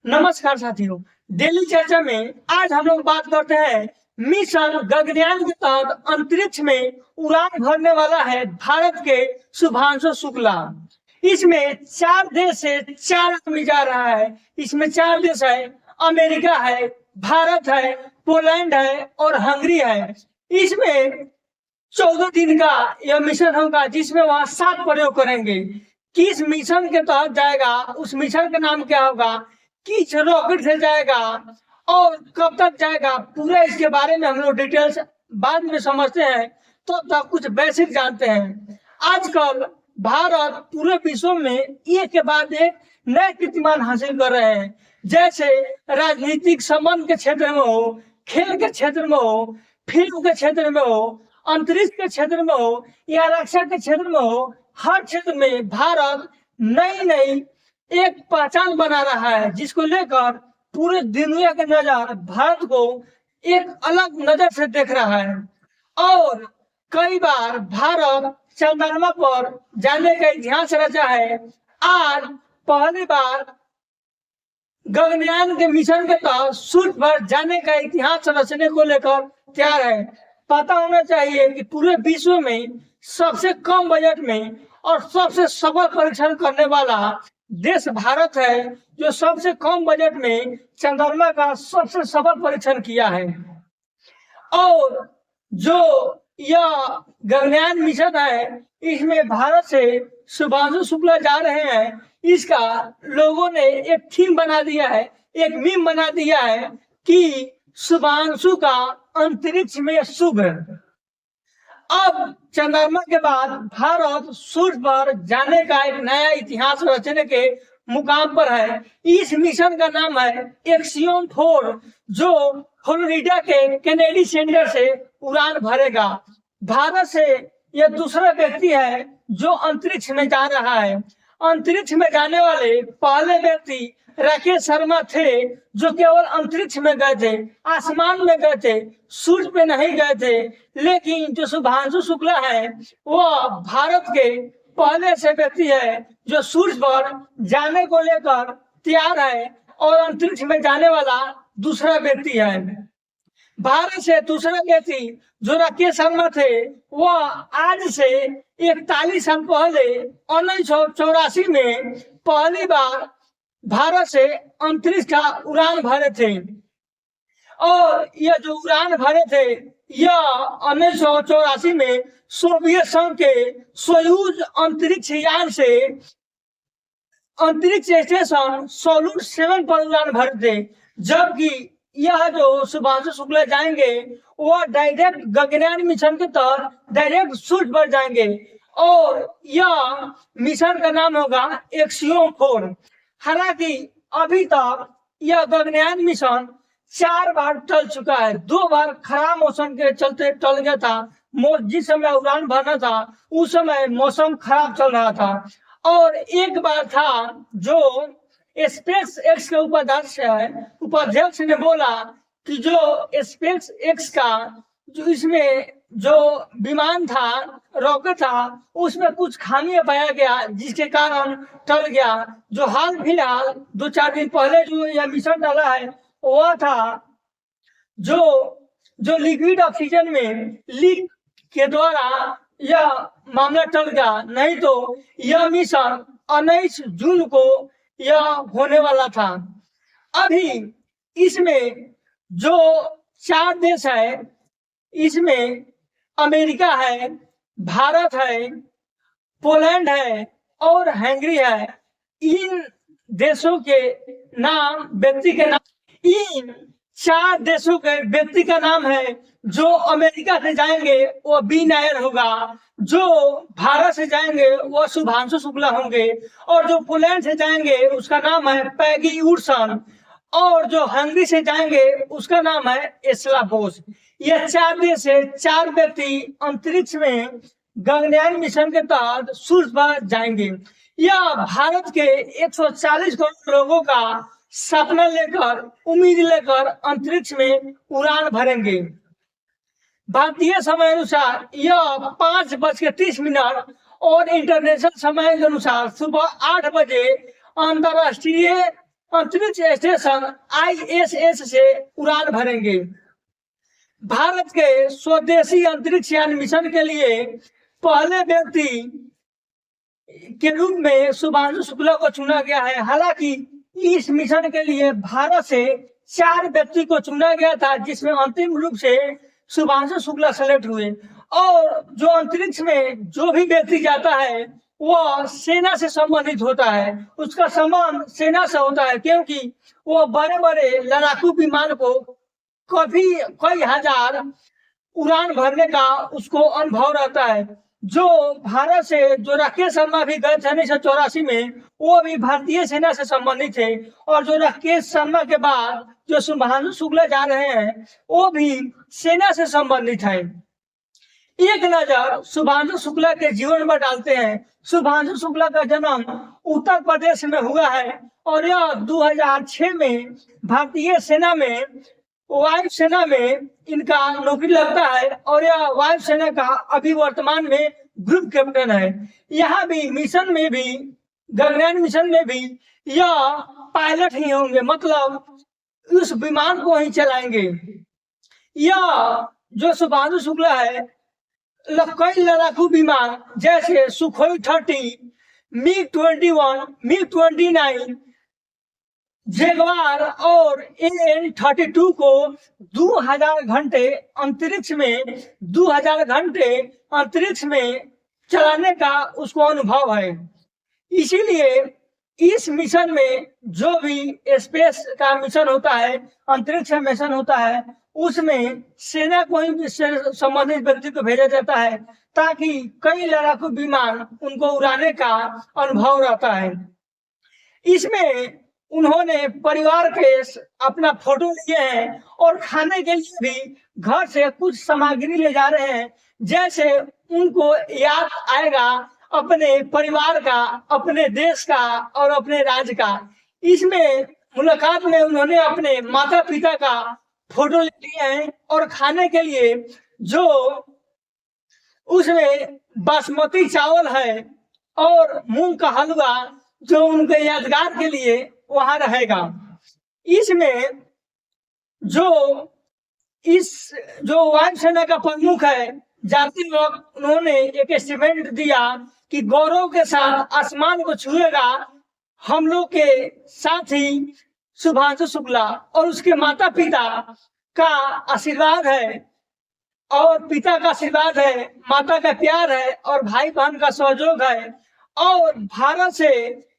नमस्कार साथियों। डेली चर्चा में आज हम लोग बात करते हैं मिशन गगनयान के तहत अंतरिक्ष में उड़ान भरने वाला है भारत के शुभांशु शुक्ला। इसमें 4 देश से 4 आदमी जा रहा है। इसमें 4 देश है, अमेरिका है, भारत है, पोलैंड है और हंगरी है। इसमें 14 दिन का यह मिशन होगा, जिसमें वहां 7 प्रयोग करेंगे। किस मिशन के तहत जाएगा, उस मिशन का नाम क्या होगा, किस रॉकेट से जाएगा और कब तक जाएगा, पूरा इसके बारे में हम लोग डिटेल्स बाद में समझते हैं। तो तब कुछ बेसिक जानते हैं। आजकल भारत पूरे विश्व में एक के बाद एक नए कीर्तिमान हासिल कर रहे हैं। जैसे राजनीतिक संबंध के क्षेत्र में हो, खेल के क्षेत्र में हो, फिल्म के क्षेत्र में हो, अंतरिक्ष के क्षेत्र में हो या रक्षा के क्षेत्र में हो, हर क्षेत्र में भारत नई नई एक पहचान बना रहा है, जिसको लेकर पूरे दुनिया के नजर भारत को एक अलग नजर से देख रहा है। और कई बार भारत चंद्रमा पर जाने का इतिहास रचा है। आज पहली बार गगनयान के मिशन के तहत सूर्य पर जाने का इतिहास रचने को लेकर तैयार है। पता होना चाहिए कि पूरे विश्व में सबसे कम बजट में और सबसे सफल परीक्षण करने वाला देश भारत है, जो सबसे कम बजट में चंद्रमा का सबसे सफल परीक्षण किया है। और जो यह गगनयान मिशन है, इसमें भारत से शुभांशु शुक्ला जा रहे हैं। इसका लोगों ने एक थीम बना दिया है, एक मीम बना दिया है कि शुभांशु का अंतरिक्ष में शुभ। अब चंद्रमा के बाद भारत सूर्य पर जाने का एक नया इतिहास रचने के मुकाम पर है। इस मिशन का नाम है एक्सियोम 4, जो फ्लोरिडा के केनेडी सेंटर से उड़ान भरेगा। भारत से यह दूसरा व्यक्ति है जो अंतरिक्ष में जा रहा है। अंतरिक्ष में जाने वाले पहले व्यक्ति राकेश शर्मा थे, जो केवल अंतरिक्ष में गए थे, आसमान में गए थे, सूर्य पे नहीं गए थे। लेकिन जो शुभांशु शुक्ला है, वह भारत के पहले से व्यक्ति है जो सूर्य पर जाने को लेकर तैयार है और अंतरिक्ष में जाने वाला दूसरा व्यक्ति है। भारत से दूसरा व्यक्ति जो राकेश शर्मा थे, वह आज से 41 साल पहले 1984 में पहली बार भारत से अंतरिक्ष का उड़ान भरे थे। और यह जो उड़ान भरे थे, यह 1984 में सोवियत संघ के सोयूज अंतरिक्ष यान से अंतरिक्ष स्टेशन सोलूर 7 पर उड़ान भरे थे। जबकि यह जो शुभांशु शुक्ला जाएंगे, वह डायरेक्ट गगनयान मिशन के तहत डायरेक्ट सूर्य पर जाएंगे और यह मिशन का नाम होगा एक्सियोम 4। हालांकि अभी तक यह गगनयान मिशन 4 बार टल चुका है। 2 बार खराब मौसम के चलते टल गया था। जिस समय उड़ान भरना था उस समय मौसम खराब चल रहा था। और एक बार था जो स्पेस एक्स के उपाध्यक्ष ने बोला कि जो स्पेस एक्स का जो इसमें जो विमान था, रॉकेट था, उसमें कुछ खामियां पाया गया, जिसके कारण टल गया। जो हाल फिलहाल 2-4 दिन पहले जो यह मिशन डाला है, वह था जो लिक्विड ऑक्सीजन में लीक के द्वारा यह मामला टल गया। नहीं तो यह मिशन 19 जून को यह होने वाला था। अभी इसमें जो 4 देश है, इसमें अमेरिका है, भारत है, पोलैंड है और हंगरी है। इन देशों के नाम व्यक्ति के नाम, इन 4 देशों के व्यक्ति का नाम है। जो अमेरिका से जाएंगे वो बी नायर होगा, जो भारत से जाएंगे वो शुभांशु शुक्ला होंगे, और जो पोलैंड से जाएंगे उसका नाम है पैगी उर्सन, और जो हंगरी से जाएंगे उसका नाम है एस्ला बोस। ये 4 देश से 4 व्यक्ति अंतरिक्ष में गगनयान मिशन के तहत सूर्य पर जाएंगे। यह भारत के 140 करोड़ लोगों का सपना लेकर, उम्मीद लेकर अंतरिक्ष में उड़ान भरेंगे। भारतीय समय अनुसार यह 5:30 और इंटरनेशनल समय के अनुसार सुबह 8 बजे अंतरराष्ट्रीय अंतरिक्ष स्टेशन ISS से उड़ान भरेंगे। भारत के स्वदेशी अंतरिक्ष यान मिशन के लिए पहले व्यक्ति के रूप में शुभांशु शुक्ला को चुना गया है। हालांकि इस मिशन के लिए भारत से 4 व्यक्ति को चुना गया था, जिसमें अंतिम रूप से शुभांशु शुक्ला सेलेक्ट हुए। और जो अंतरिक्ष में जो भी व्यक्ति जाता है वह सेना से संबंधित होता है, उसका संबंध सेना से होता है, क्योंकि वो बड़े बड़े लड़ाकू विमान को कई हजार उड़ान भरने का उसको अनुभव रहता है। जो भारत से जो राकेश शर्मा भी गए थे 1984 में, वो भी भारतीय सेना से संबंधित थे। और जो राकेश शर्मा के बाद जो शुभांशु शुक्ला जा रहे हैं वो भी सेना से संबंधित है। एक नजर शुभांशु शुक्ला के जीवन में डालते हैं। शुभांशु शुक्ला का जन्म उत्तर प्रदेश में हुआ है और यह 2006 में भारतीय सेना में वायु सेना में इनका नौकरी लगता है और यह वायु सेना का अभी वर्तमान में ग्रुप कैप्टन है। यहाँ भी मिशन में भी, गगनयान मिशन में भी यह पायलट ही होंगे, मतलब उस विमान को ही चलाएंगे। यह जो शुभांशु शुक्ला है कई लड़ाकू विमान जैसे सुखोई 30, MiG-21, MiG-29, जगुआर और AN-32 को 2000 घंटे अंतरिक्ष में चलाने का उसको अनुभव है। इसीलिए इस मिशन में जो भी स्पेस का मिशन होता है, अंतरिक्ष मिशन होता है, उसमें सेना को ही संबंधित व्यक्ति को भेजा जाता है ताकि कई लड़ाकू विमान उनको उड़ाने का अनुभव रहता है। इसमें उन्होंने परिवार के अपना फोटो लिए हैं और खाने के लिए भी घर से कुछ सामग्री ले जा रहे हैं, जैसे उनको याद आएगा अपने परिवार का, अपने देश का और अपने राज्य का। इसमें मुलाकात में उन्होंने अपने माता पिता का फोटो ले लिए हैं और खाने के लिए जो उसमें बासमती चावल है और मूंग का हलवा जो उनके यादगार के लिए वहां रहेगा। इसमें जो वायुसेना का प्रमुख है, जाते वक्त उन्होंने एक स्टेटमेंट दिया कि गौरव के साथ आसमान को छुएगा हम लोग के साथी शुभांशु शुक्ला, और उसके माता पिता का आशीर्वाद है और पिता का आशीर्वाद है, माता का प्यार है और भाई बहन का सहयोग है, और भारत से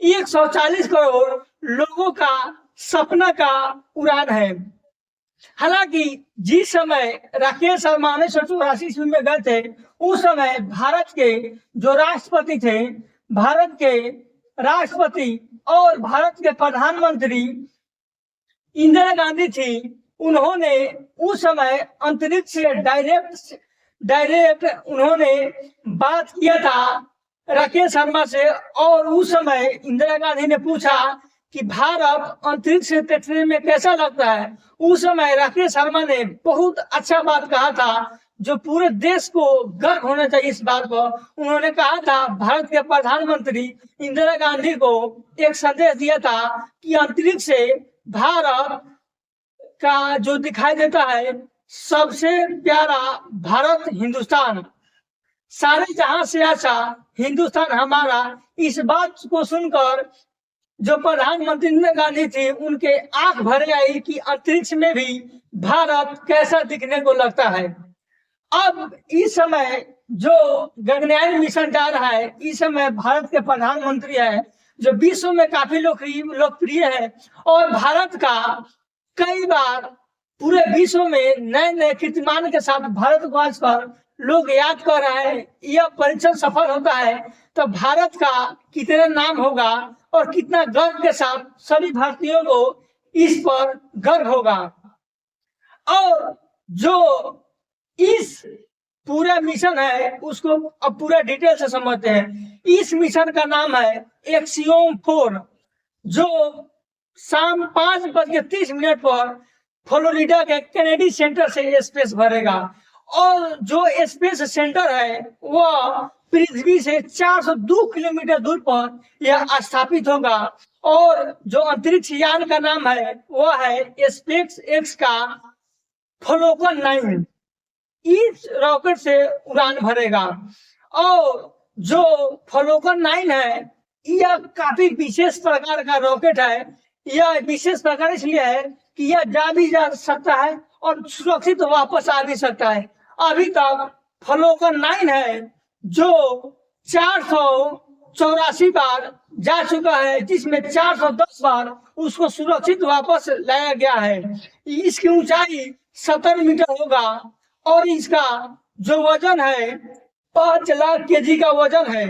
140 करोड़ लोगों का सपना का उड़ान है। हालांकि जिस समय राकेश शर्मा 1984 ईस्वी में गए थे, उस समय भारत के जो राष्ट्रपति थे, भारत के राष्ट्रपति और भारत के प्रधानमंत्री इंदिरा गांधी थी। उन्होंने उस समय अंतरिक्ष से डायरेक्ट उन्होंने बात किया था राकेश शर्मा से, और उस समय इंदिरा गांधी ने पूछा कि भारत अंतरिक्ष से देखने में कैसा लगता है। उस समय राकेश शर्मा ने बहुत अच्छा बात कहा था जो पूरे देश को गर्व होना चाहिए इस बात पर। उन्होंने कहा था, भारत के प्रधानमंत्री इंदिरा गांधी को एक संदेश दिया था कि अंतरिक्ष से भारत का जो दिखाई देता है सबसे प्यारा भारत हिंदुस्तान, सारे जहां से अच्छा हिंदुस्तान हमारा। इस बात को सुनकर जो प्रधानमंत्री इंदिरा गांधी थी उनके आंख भर आई कि अंतरिक्ष में भी भारत कैसा दिखने को लगता है। अब इस समय जो गगनयान मिशन जा रहा है, इस समय भारत के प्रधानमंत्री है जो विश्व में काफी लोकप्रिय है, और भारत का कई बार पूरे विश्व में नए नए कीर्तिमान के साथ भारत को आजकल लोग याद कर रहे हैं। यह परीक्षण सफल होता है तो भारत का कितना नाम होगा और कितना गर्व के साथ सभी भारतीयों को इस पर गर्व होगा। और जो इस पूरा मिशन है उसको अब पूरा डिटेल से समझते हैं। इस मिशन का नाम है एक्सियोम 4, जो शाम 5:30 पर फ्लोरिडा के केनेडी सेंटर से स्पेस भरेगा, और जो स्पेस सेंटर है वह पृथ्वी से 402 किलोमीटर दूर पर यह स्थापित होगा। और जो अंतरिक्ष यान का नाम है वो है स्पेस एक्स का फॉल्कन 9। इस रॉकेट से उड़ान भरेगा। और जो फॉल्कन 9 है यह काफी विशेष प्रकार का रॉकेट है। यह विशेष प्रकार इसलिए है कि यह जा भी जा सकता है और सुरक्षित वापस आ भी सकता है। अभी तक फॉल्कन 9 है जो 484 बार जा चुका है, जिसमें 410 बार उसको सुरक्षित वापस लाया गया है। इसकी ऊंचाई 70 मीटर होगा और इसका जो वजन है 5 लाख केजी का वजन है।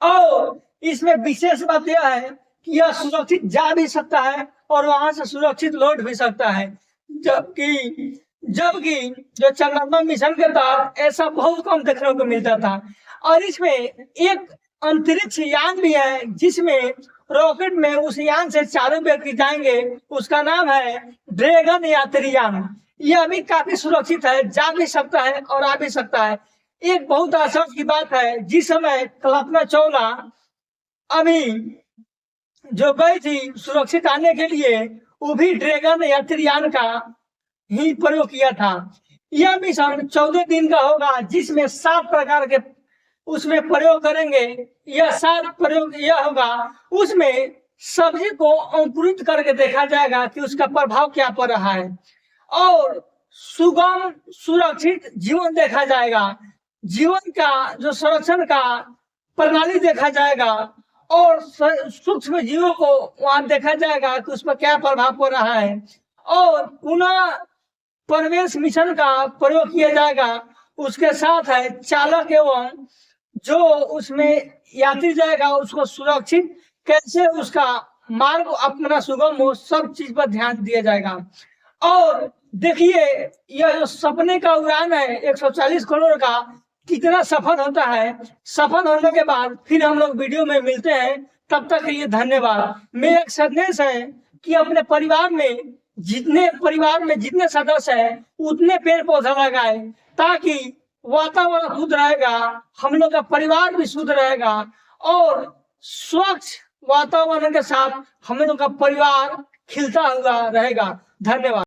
और इसमें विशेष बात यह है कि यह सुरक्षित जा भी सकता है और वहां से सुरक्षित लौट भी सकता है। जबकि जो चंद्रमा मिशन के तहत ऐसा बहुत कम देखने को मिलता था। और इसमें एक अंतरिक्ष यान भी है जिसमें रॉकेट में उस यान से 4 व्यक्ति जाएंगे। उसका नाम है ड्रैगन यात्रीयान। यह भी काफी सुरक्षित है, जा भी सकता है और आ भी सकता है। एक बहुत आश्चर्य की बात है, जिस समय कल्पना चावला अभी जो गई थी सुरक्षित आने के लिए, वो भी ड्रैगन यात्रीयान का ही प्रयोग किया था। यह मिशन 14 दिन का होगा, जिसमें 7 प्रकार के उसमें प्रयोग करेंगे। यह 7 प्रयोग यह होगा, उसमें सब्जी को अंकुरित करके देखा जाएगा कि उसका प्रभाव क्या पड़ रहा है। और सुगम सुरक्षित जीवन देखा जाएगा, जीवन का जो संरक्षण का प्रणाली देखा जाएगा और सूक्ष्म जीवों को वहां देखा जाएगा कि उस पर क्या प्रभाव पड़ रहा है। और पुनः प्रवेश मिशन का प्रयोग किया जाएगा। उसके साथ है चालक एवं जो उसमें यात्री जाएगा उसको सुरक्षित कैसे उसका मार्ग अपना सुगम हो, सब चीज पर ध्यान दिया जाएगा। और देखिए यह जो सपने का उड़ान है 140 करोड़ का, कितना सफल होता है। सफल होने के बाद फिर हम लोग वीडियो में मिलते हैं। तब तक के लिए धन्यवाद। मेरा एक संदेश है कि अपने परिवार में जितने सदस्य हैं उतने पेड़ पौधा लगाए, ताकि वातावरण शुद्ध रहेगा, हम लोग का परिवार भी शुद्ध रहेगा और स्वच्छ वातावरण के साथ हम लोग का परिवार खिलता हुआ रहेगा। धन्यवाद।